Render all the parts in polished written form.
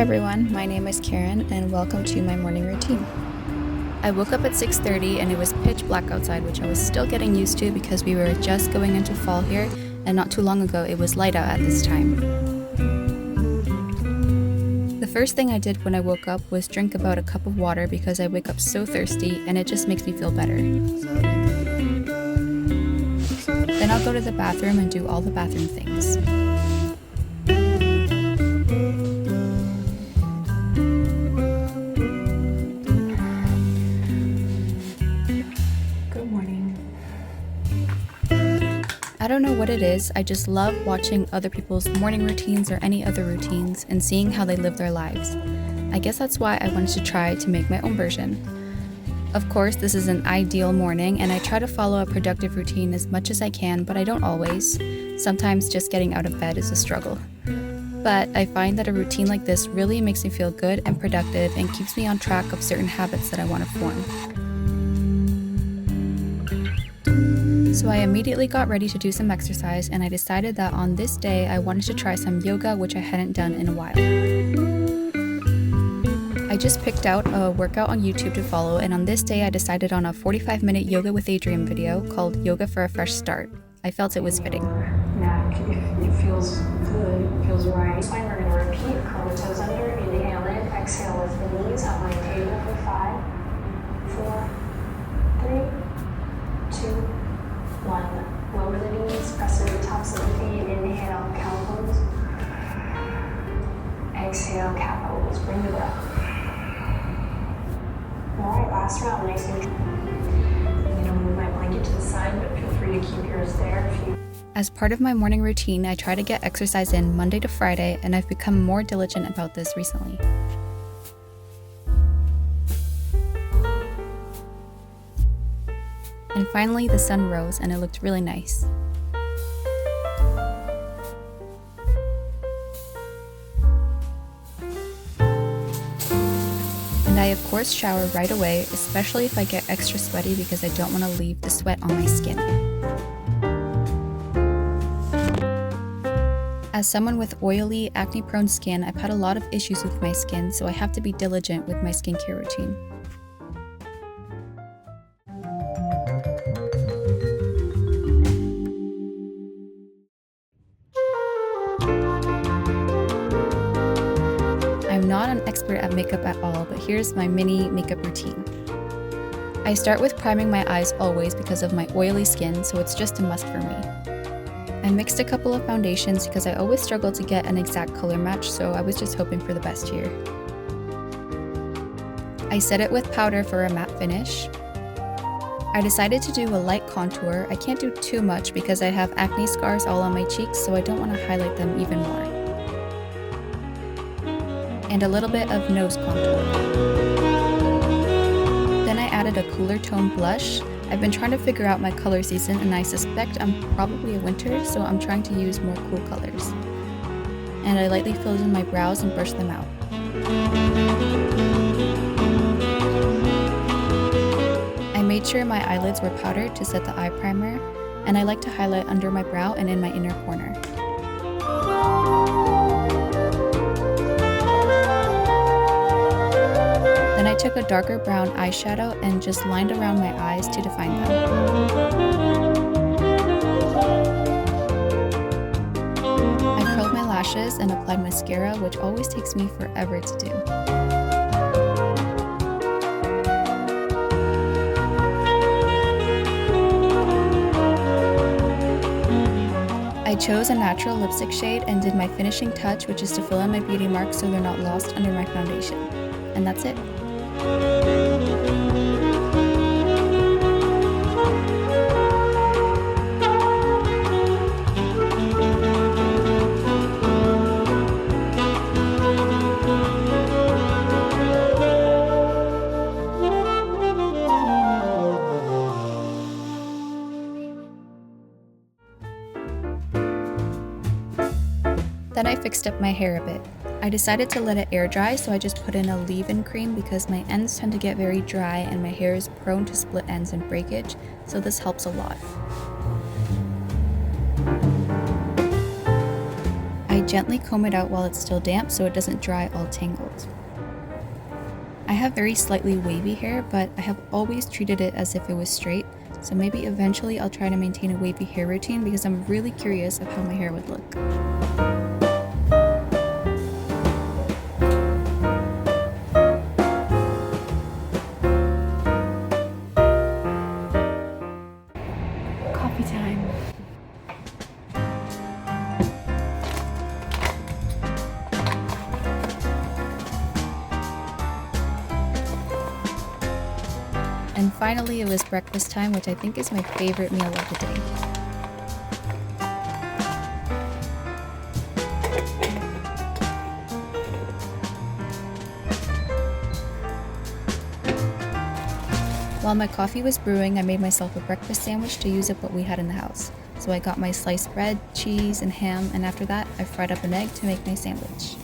everyone, my name is Karen and welcome to my morning routine. I woke up at 6:30 and it was pitch black outside, which I was still getting used to because we were just going into fall here and not too long ago it was light out at this time. The first thing I did when I woke up was drink about a cup of water because I wake up so thirsty and it just makes me feel better. Then I'll go to the bathroom and do all the bathroom things. I don't know what it is, I just love watching other people's morning routines or any other routines and seeing how they live their lives. I guess that's why I wanted to try to make my own version. Of course, this is an ideal morning and I try to follow a productive routine as much as I can, but I don't always. Sometimes just getting out of bed is a struggle. But I find that a routine like this really makes me feel good and productive and keeps me on track of certain habits that I want to form. So I immediately got ready to do some exercise and I decided that on this day I wanted to try some yoga, which I hadn't done in a while. I just picked out a workout on YouTube to follow, and on this day I decided on a 45-minute Yoga with Adriene video called Yoga for a Fresh Start. I felt it was fitting. Neck, if it feels good, feels right. Fine, we're going to repeat. Curl the toes under, inhale in, exhale, lift the knees, outline table for 5, 4, 3, 2, 1. Lower the knees, press into the tops of the feet. Inhale, cow pose. Exhale, cat pose. Bring the breath. Alright, last round. Nice and I'm going to move my blanket to the side, but feel free to keep yours there if you. As part of my morning routine, I try to get exercise in Monday to Friday, and I've become more diligent about this recently. And finally, the sun rose and it looked really nice. And I of course shower right away, especially if I get extra sweaty because I don't want to leave the sweat on my skin. As someone with oily, acne-prone skin, I've had a lot of issues with my skin, so I have to be diligent with my skincare routine. I'm not an expert at makeup at all, but here's my mini makeup routine. I start with priming my eyes always because of my oily skin, so it's just a must for me. I mixed a couple of foundations because I always struggle to get an exact color match, so I was just hoping for the best here. I set it with powder for a matte finish. I decided to do a light contour. I can't do too much because I have acne scars all on my cheeks, so I don't want to highlight them even more. And a little bit of nose contour. Then I added a cooler tone blush. I've been trying to figure out my color season and I suspect I'm probably a winter, so I'm trying to use more cool colors. And I lightly filled in my brows and brushed them out. I made sure my eyelids were powdered to set the eye primer, and I like to highlight under my brow and in my inner corner. Then I took a darker brown eyeshadow and just lined around my eyes to define them. I curled my lashes and applied mascara, which always takes me forever to do. I chose a natural lipstick shade and did my finishing touch, which is to fill in my beauty marks so they're not lost under my foundation. And that's it. Then I fixed up my hair a bit. I decided to let it air dry, so I just put in a leave-in cream because my ends tend to get very dry and my hair is prone to split ends and breakage, so this helps a lot. I gently comb it out while it's still damp so it doesn't dry all tangled. I have very slightly wavy hair, but I have always treated it as if it was straight, so maybe eventually I'll try to maintain a wavy hair routine because I'm really curious of how my hair would look. Coffee time. And finally, it was breakfast time, which I think is my favorite meal of the day. While my coffee was brewing, I made myself a breakfast sandwich to use up what we had in the house. So I got my sliced bread, cheese, and ham, and after that, I fried up an egg to make my sandwich.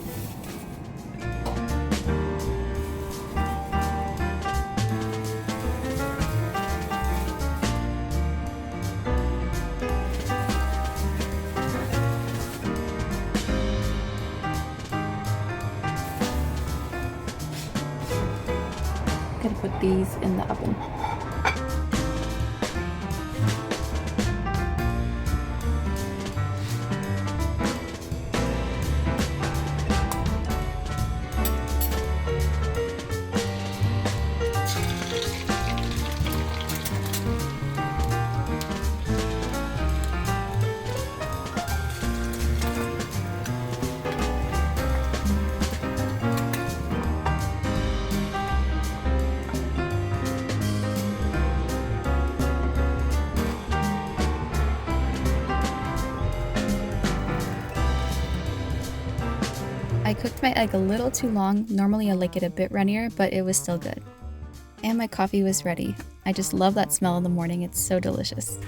Gonna put these in the oven. I cooked my egg a little too long. Normally I like it a bit runnier, but it was still good. And my coffee was ready. I just love that smell in the morning. It's so delicious.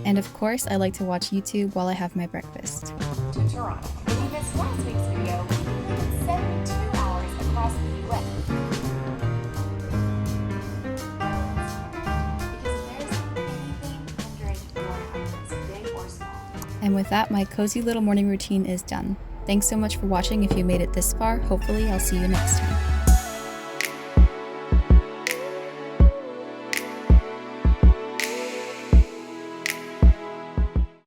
And of course, I like to watch YouTube while I have my breakfast. To Toronto. If you missed last week's video, you can 72 hours across the U.S. Because there's anything hindering your happiness, big or small. And with that, my cozy little morning routine is done. Thanks so much for watching if you made it this far. Hopefully, I'll see you next time.